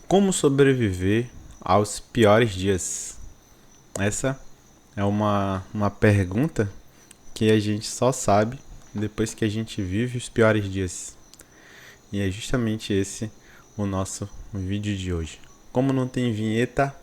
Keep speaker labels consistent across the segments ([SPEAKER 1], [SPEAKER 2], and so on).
[SPEAKER 1] Como sobreviver aos piores dias? Essa é uma pergunta que a gente só sabe depois que a gente vive os piores dias. E é justamente esse o nosso vídeo de hoje. Como não tem vinheta,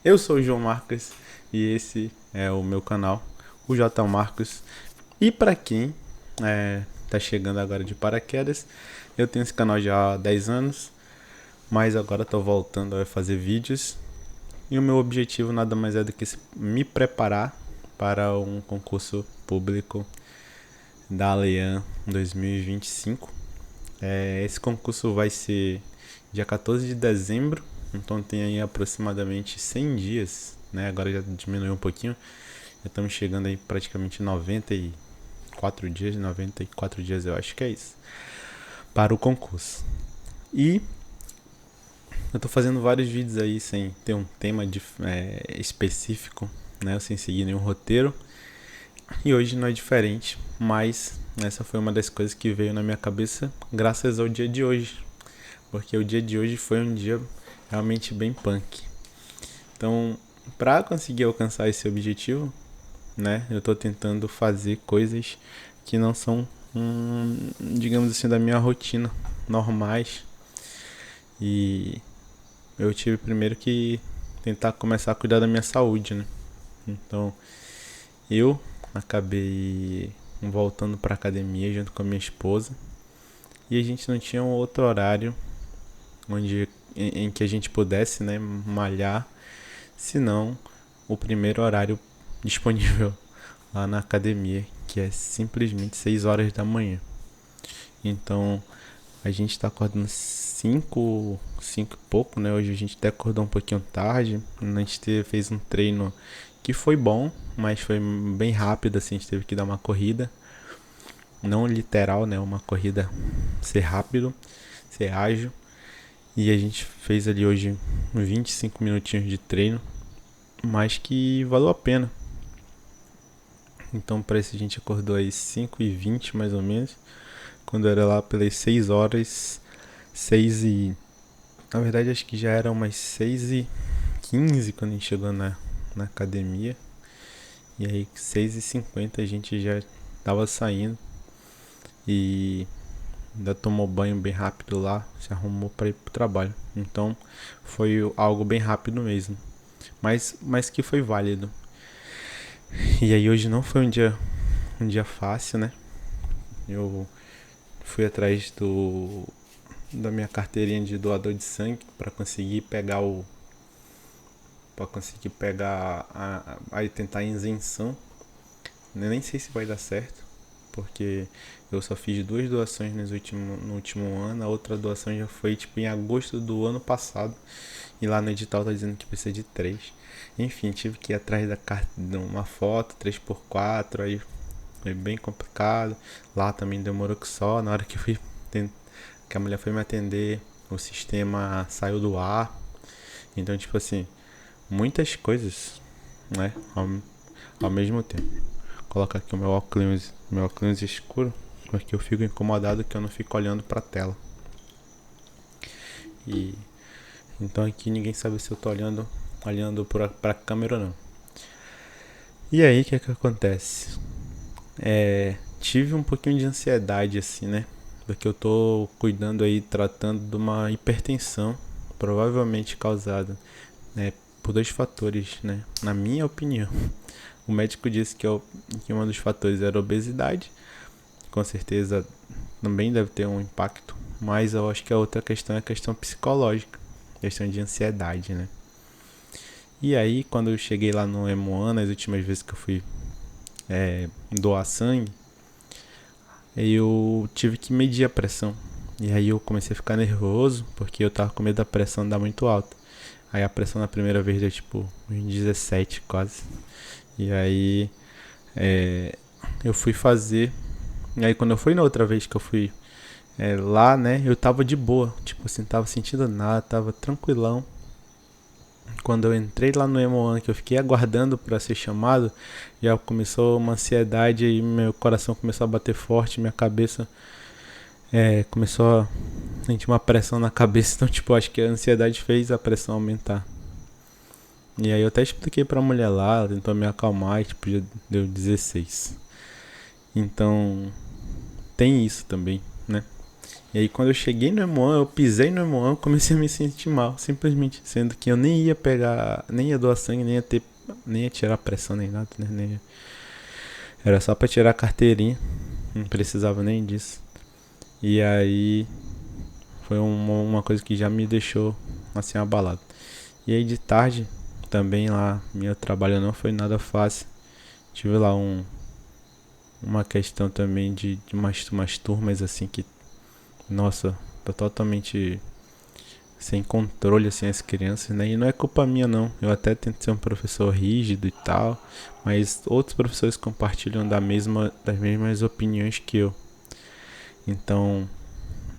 [SPEAKER 1] eu sou o João Marcos e esse é o meu canal, o J Marcos. E para quem tá chegando agora de paraquedas, eu tenho esse canal já há 10 anos, mas agora estou voltando a fazer vídeos. E o meu objetivo nada mais é do que me preparar para um concurso público da Lean 2025. Esse concurso vai ser dia 14 de dezembro, então tem aí aproximadamente 100 dias, né? Agora já diminuiu um pouquinho, já estamos chegando aí praticamente 94 dias eu acho que é isso, para o concurso. E eu tô fazendo vários vídeos aí sem ter um tema específico, né? Sem seguir nenhum roteiro. E hoje não é diferente, mas essa foi uma das coisas que veio na minha cabeça graças ao dia de hoje. Porque o dia de hoje foi um dia realmente bem punk. Então, para conseguir alcançar esse objetivo, né? Eu tô tentando fazer coisas que não são, digamos assim, da minha rotina, normais. E eu tive primeiro que tentar começar a cuidar da minha saúde, né? Então, eu acabei voltando para academia junto com a minha esposa e a gente não tinha um outro horário em que a gente pudesse, né, malhar, senão o primeiro horário disponível lá na academia, que é simplesmente 6 horas da manhã. Então, a gente tá acordando 5 e pouco, né? Hoje a gente até acordou um pouquinho tarde. A gente fez um treino que foi bom, mas foi bem rápido, assim. A gente teve que dar uma corrida. Não literal, né? Uma corrida ser rápido, ser ágil. E a gente fez ali hoje 25 minutinhos de treino, mas que valeu a pena. Então, para isso a gente acordou aí 5h20 mais ou menos. Quando era lá pelas 6 horas, 6 e... Na verdade, acho que já era umas 6h15 quando a gente chegou na academia. E aí, 6h50 a gente já tava saindo. E ainda tomou banho bem rápido lá, se arrumou para ir pro trabalho. Então, foi algo bem rápido mesmo. Mas que foi válido. E aí, hoje não foi um dia fácil, né? Eu fui atrás da minha carteirinha de doador de sangue para conseguir pegar aí tentar a isenção. Eu nem sei se vai dar certo, porque eu só fiz 2 doações no último ano. A outra doação já foi tipo em agosto do ano passado, e lá no edital tá dizendo que precisa de 3. Enfim, tive que ir atrás de uma foto 3x4, aí foi bem complicado. Lá também demorou que só. Na hora que que a mulher foi me atender, o sistema saiu do ar. Então, tipo assim, muitas coisas, né, ao mesmo tempo. Vou colocar aqui o meu óculos escuro, porque eu fico incomodado que eu não fico olhando pra tela. E então aqui ninguém sabe se eu tô olhando pra câmera ou não. E aí, o que acontece? Tive um pouquinho de ansiedade, assim, né? Porque eu tô cuidando aí, tratando de uma hipertensão, provavelmente causada, né, por 2 fatores, né? Na minha opinião. O médico disse que um dos fatores era a obesidade. Com certeza também deve ter um impacto. Mas eu acho que a outra questão é a questão psicológica. Questão de ansiedade, né? E aí, quando eu cheguei lá no Hemoan, nas últimas vezes que eu fui doar sangue, eu tive que medir a pressão. E aí eu comecei a ficar nervoso, porque eu tava com medo da pressão dar muito alta. Aí a pressão na primeira vez deu tipo uns 17 quase. E aí eu fui fazer. E aí quando eu fui na outra vez que eu fui lá, né, eu tava de boa. Tipo assim, tava sentindo nada, tava tranquilão. Quando eu entrei lá no Hemoan, que eu fiquei aguardando para ser chamado, já começou uma ansiedade e meu coração começou a bater forte, minha cabeça começou senti uma pressão na cabeça, então, tipo, acho que a ansiedade fez a pressão aumentar. E aí eu até expliquei pra mulher lá, ela tentou me acalmar e, tipo, já deu 16. Então, tem isso também, né? E aí quando eu cheguei no M1, eu pisei no M1, eu comecei a me sentir mal, simplesmente. Sendo que eu nem ia pegar, nem ia doar sangue, nem ia tirar pressão nem nada, né? Era só pra tirar a carteirinha, não precisava nem disso. E aí foi uma coisa que já me deixou assim abalado. E aí de tarde, também lá, meu trabalho não foi nada fácil. Tive lá uma questão também de umas turmas assim que, nossa, tô totalmente sem controle assim as crianças, né? E não é culpa minha não. Eu até tento ser um professor rígido e tal, mas outros professores compartilham das mesmas opiniões que eu. Então,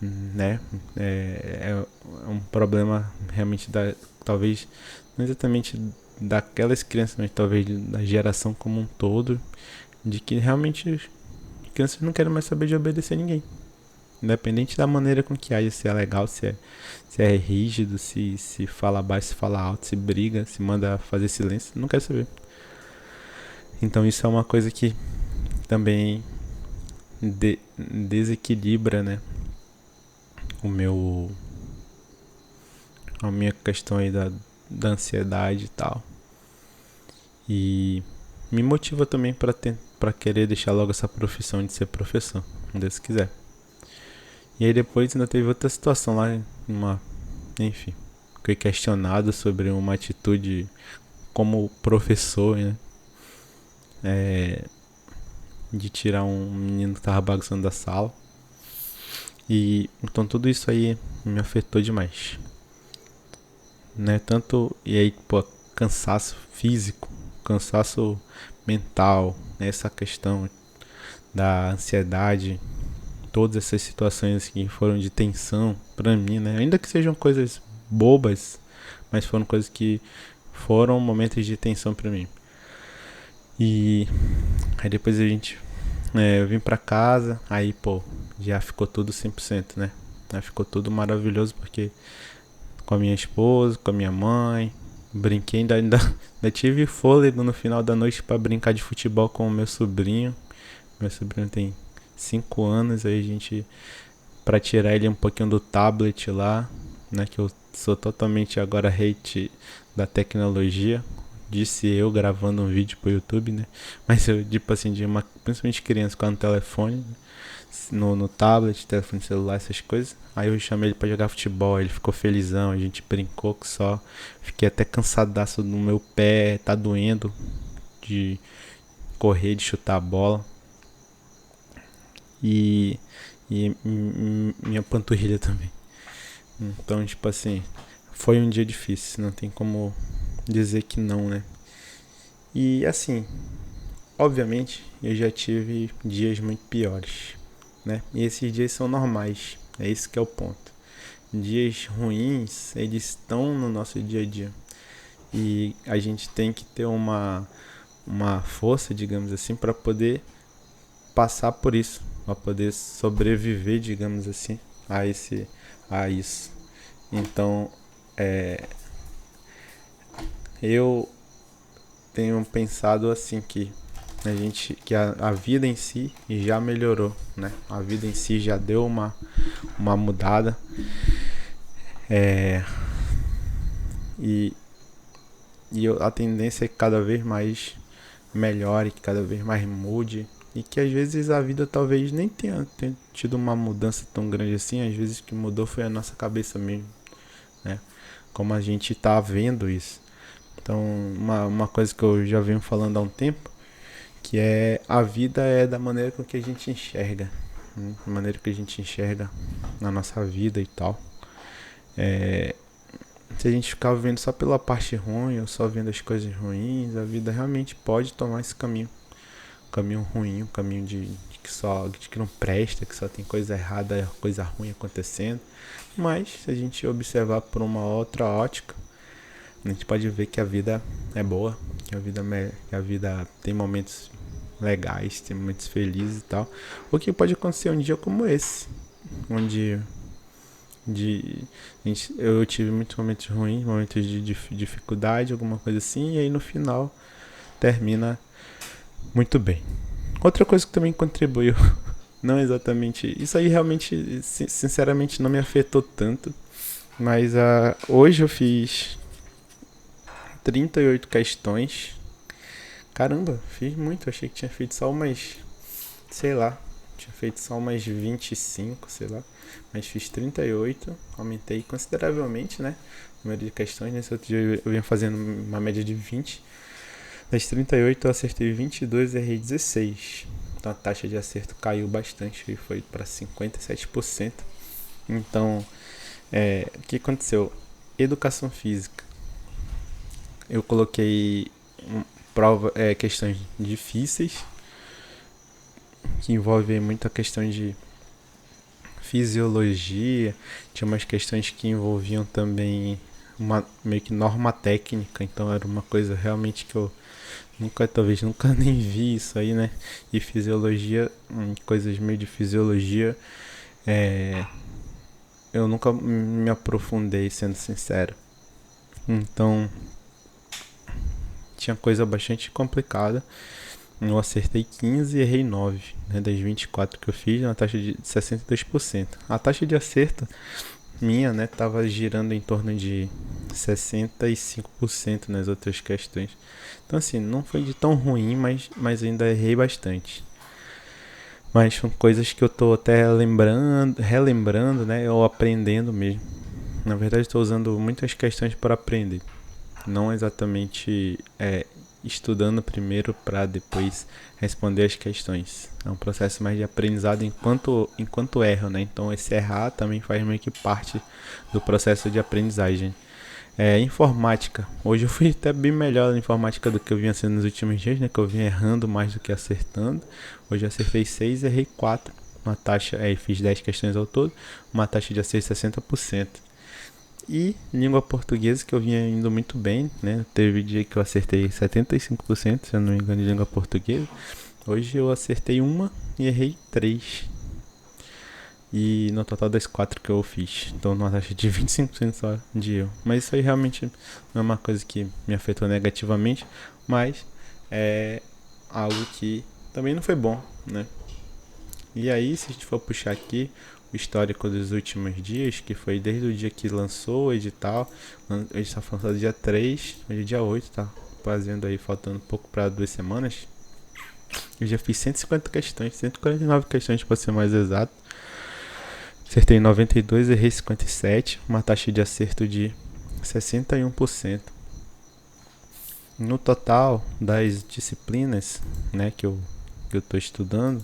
[SPEAKER 1] né? É um problema realmente talvez não exatamente daquelas crianças, mas talvez da geração como um todo, de que realmente as crianças não querem mais saber de obedecer ninguém. Independente da maneira com que age, se é legal, se é rígido, se fala baixo, se fala alto, se briga, se manda fazer silêncio, não quero saber. Então isso é uma coisa que também desequilibra, né, o meu a minha questão aí da ansiedade e tal. E me motiva também para querer deixar logo essa profissão de ser professor, se Deus quiser. E aí depois ainda teve outra situação lá, enfim, fui questionado sobre uma atitude como professor, né? De tirar um menino que tava bagunçando da sala. E então tudo isso aí me afetou demais, né? Tanto e aí, pô, cansaço físico, cansaço mental, né? Essa questão da ansiedade, todas essas situações que foram de tensão pra mim, né? Ainda que sejam coisas bobas, mas foram coisas que foram momentos de tensão pra mim. E aí depois eu vim pra casa, aí pô, já ficou tudo 100%, né? Já ficou tudo maravilhoso porque com a minha esposa, com a minha mãe, brinquei, ainda tive fôlego no final da noite pra brincar de futebol com o meu sobrinho. Meu sobrinho tem 5 anos, aí a gente, pra tirar ele um pouquinho do tablet lá, né? Que eu sou totalmente agora hate da tecnologia. Disse eu gravando um vídeo pro YouTube, né? Mas eu, tipo assim, principalmente criança com no telefone, né? no tablet, telefone celular, essas coisas. Aí eu chamei ele pra jogar futebol, ele ficou felizão, a gente brincou que só. Fiquei até cansadaço no meu pé, tá doendo de correr, de chutar a bola. E, e minha panturrilha também. Então, tipo assim, foi um dia difícil, não tem como dizer que não, né? E assim, obviamente, eu já tive dias muito piores, né? E esses dias são normais, é isso que é o ponto. Dias ruins, eles estão no nosso dia a dia. E a gente tem que ter uma força, digamos assim, para poder passar por isso, para poder sobreviver, digamos assim, a isso. Então, eu tenho pensado assim que a vida em si já melhorou, né? A vida em si já deu uma mudada. É, e a tendência é que cada vez mais melhore, que cada vez mais mude. E que às vezes a vida talvez nem tenha tido uma mudança tão grande assim. Às vezes o que mudou foi a nossa cabeça mesmo, né? Como a gente tá vendo isso. Então, uma coisa que eu já venho falando há um tempo, que é a vida é da maneira com que a gente enxerga, né? Da maneira que a gente enxerga na nossa vida e tal. Se a gente ficar vendo só pela parte ruim ou só vendo as coisas ruins, a vida realmente pode tomar esse caminho. Um caminho ruim, um caminho de que não presta, que só tem coisa errada, coisa ruim acontecendo. Mas se a gente observar por uma outra ótica, a gente pode ver que a vida é boa, que a vida tem momentos legais, tem momentos felizes e tal. O que pode acontecer um dia como esse, onde Eu tive muitos momentos ruins, momentos de dificuldade, alguma coisa assim, e aí no final termina muito bem. Outra coisa que também contribuiu, não exatamente, isso aí realmente, sinceramente, não me afetou tanto, mas hoje eu fiz 38 questões. Caramba, fiz muito, achei que tinha feito só umas, sei lá, tinha feito só umas 25, sei lá, mas fiz 38, aumentei consideravelmente, né, o número de questões. Nesse outro dia eu vinha fazendo uma média de 20, das 38 eu acertei 22 e errei 16. Então a taxa de acerto caiu bastante e foi para 57%. Então, o que aconteceu? Educação física. Eu coloquei questões difíceis, que envolvem muita questão de fisiologia, tinha umas questões que envolviam também uma meio que norma técnica, então era uma coisa realmente que eu talvez nunca nem vi isso aí, né? E fisiologia, coisas meio de fisiologia, eu nunca me aprofundei, sendo sincero. Então, tinha coisa bastante complicada. Eu acertei 15 e errei 9, né, das 24 que eu fiz, uma taxa de 62%. A taxa de acerto minha, né, tava girando em torno de 65% nas outras questões. Então, assim, não foi de tão ruim, mas ainda errei bastante. Mas são coisas que eu tô até relembrando, né, ou aprendendo mesmo. Na verdade, estou usando muitas questões para aprender. Não exatamente estudando primeiro para depois responder as questões. É um processo mais de aprendizado enquanto erro, né? Então esse errar também faz meio que parte do processo de aprendizagem. Informática. Hoje eu fui até bem melhor na informática do que eu vinha sendo nos últimos dias, né? Que eu vinha errando mais do que acertando. Hoje eu acertei 6 e errei 4. Uma taxa, fiz 10 questões ao todo, uma taxa de acerto de 60%. E língua portuguesa, que eu vinha indo muito bem, né? Teve dia que eu acertei 75%, se eu não me engano, de língua portuguesa. Hoje eu acertei uma e errei 3. E no total das 4 que eu fiz. Então, numa taxa de 25% só de erro. Mas isso aí realmente não é uma coisa que me afetou negativamente, mas é algo que também não foi bom, né? E aí, se a gente for puxar aqui o histórico dos últimos dias, que foi desde o dia que lançou o edital, a gente tá falando do dia 3, hoje é dia 8, tá fazendo aí, faltando um pouco para 2 semanas. Eu já fiz 150 questões, 149 questões para ser mais exato. Acertei 92, errei 57, uma taxa de acerto de 61%. No total das disciplinas, né, que eu tô estudando,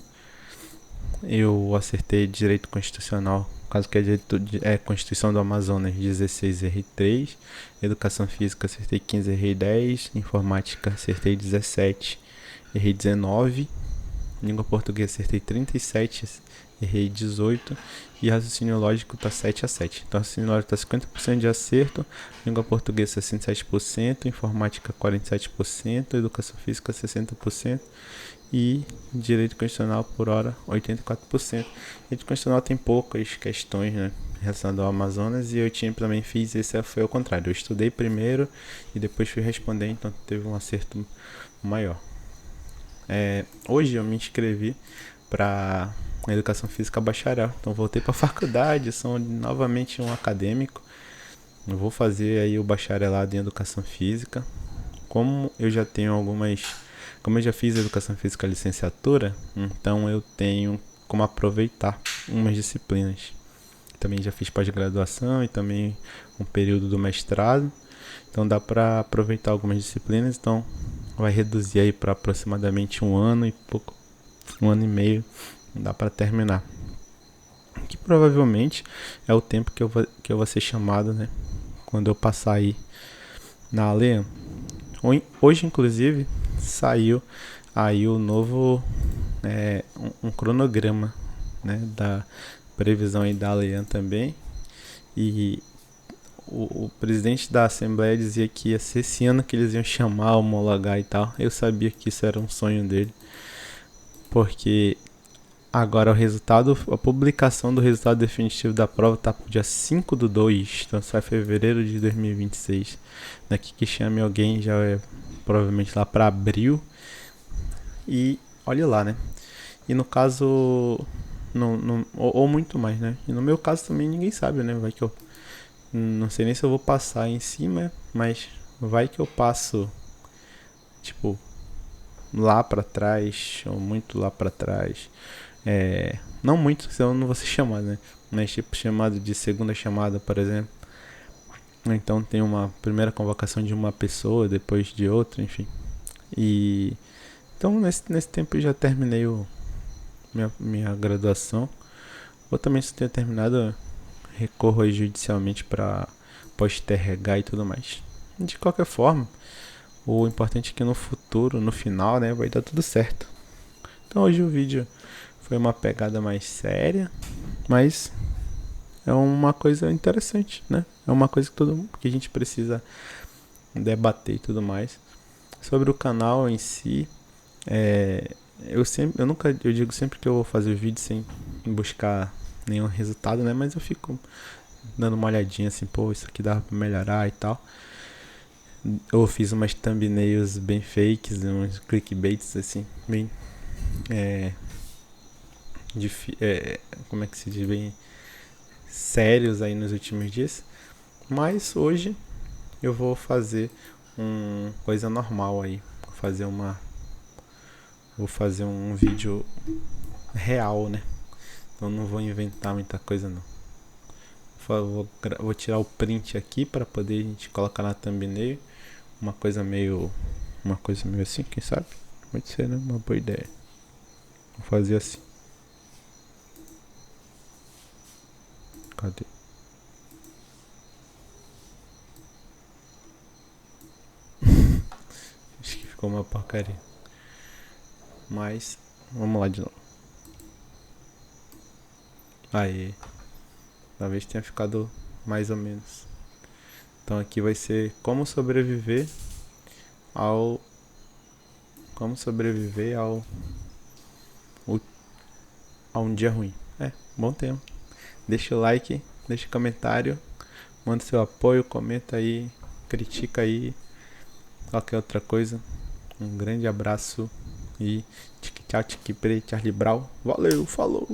[SPEAKER 1] eu acertei Direito Constitucional, caso que é Constituição do Amazonas, 16, errei 3. Educação Física, acertei 15, errei 10. Informática, acertei 17, errei 19. Língua Portuguesa, acertei 37, errei 18. E Raciocínio Lógico tá 7/7. Então, Raciocínio Lógico tá 50% de acerto. Língua Portuguesa, 67%. Informática, 47%. Educação Física, 60%. E Direito Constitucional por hora 84%. Direito Constitucional tem poucas questões, né, relacionadas ao Amazonas, e eu também fiz esse, foi ao contrário, eu estudei primeiro e depois fui responder, então teve um acerto maior. Hoje eu me inscrevi para Educação Física Bacharel, então voltei para a faculdade, sou novamente um acadêmico, eu vou fazer aí o bacharelado em Educação Física. Como eu já fiz Educação Física licenciatura, então eu tenho como aproveitar umas disciplinas. Também já fiz pós-graduação e também um período do mestrado, então dá para aproveitar algumas disciplinas, então vai reduzir aí para aproximadamente 1 ano e pouco, 1 ano e meio, dá para terminar. Que provavelmente é o tempo que eu vou ser chamado, né, quando eu passar aí na ALEAM. Hoje, inclusive, saiu aí o novo um cronograma, né, da previsão aí da ALEAM também, e o presidente da Assembleia dizia que ia ser esse ano que eles iam chamar, homologar e tal. Eu sabia que isso era um sonho dele, porque Agora o resultado, a publicação do resultado definitivo da prova tá pro dia 5/2, então sai fevereiro de 2026. Daqui que chame alguém já é provavelmente lá para abril. E olha lá, né? E no caso, ou muito mais, né? E no meu caso também ninguém sabe, né? Vai que eu não sei nem se eu vou passar em cima, mas vai que eu passo, tipo, lá pra trás, ou muito lá pra trás. Não muito, senão eu não vou ser chamado, né? Mas tipo, chamado de segunda chamada, por exemplo. Então tem uma primeira convocação de uma pessoa, depois de outra, enfim. E então nesse tempo eu já terminei minha graduação. Ou também se tenha terminado, recorro aí judicialmente para postergar e tudo mais. De qualquer forma, o importante é que no futuro, no final, né, vai dar tudo certo. Então hoje o vídeo foi uma pegada mais séria, mas é uma coisa interessante, né? É uma coisa que a gente precisa debater e tudo mais. Sobre o canal em si, eu digo sempre que eu vou fazer o vídeo sem buscar nenhum resultado, né? Mas eu fico dando uma olhadinha assim, pô, isso aqui dava pra melhorar e tal. Eu fiz umas thumbnails bem fakes, uns clickbaits assim, bem como é que se diz, bem sérios aí nos últimos dias. Mas hoje eu vou fazer coisa normal aí, vou fazer um vídeo real, né? Então não vou inventar muita coisa não. Vou tirar o print aqui para poder a gente colocar na thumbnail. Uma coisa meio assim, quem sabe? Pode ser, né? Uma boa ideia. Vou fazer assim. Cadê? Acho que ficou uma porcaria. Mas, vamos lá de novo. Aí, talvez tenha ficado mais ou menos. Então aqui vai ser ao como sobreviver a um dia ruim. Bom tema. Deixa o like, deixa o comentário, manda seu apoio, comenta aí, critica aí, qualquer outra coisa. Um grande abraço e tchau, Charlie Brown. Valeu, falou!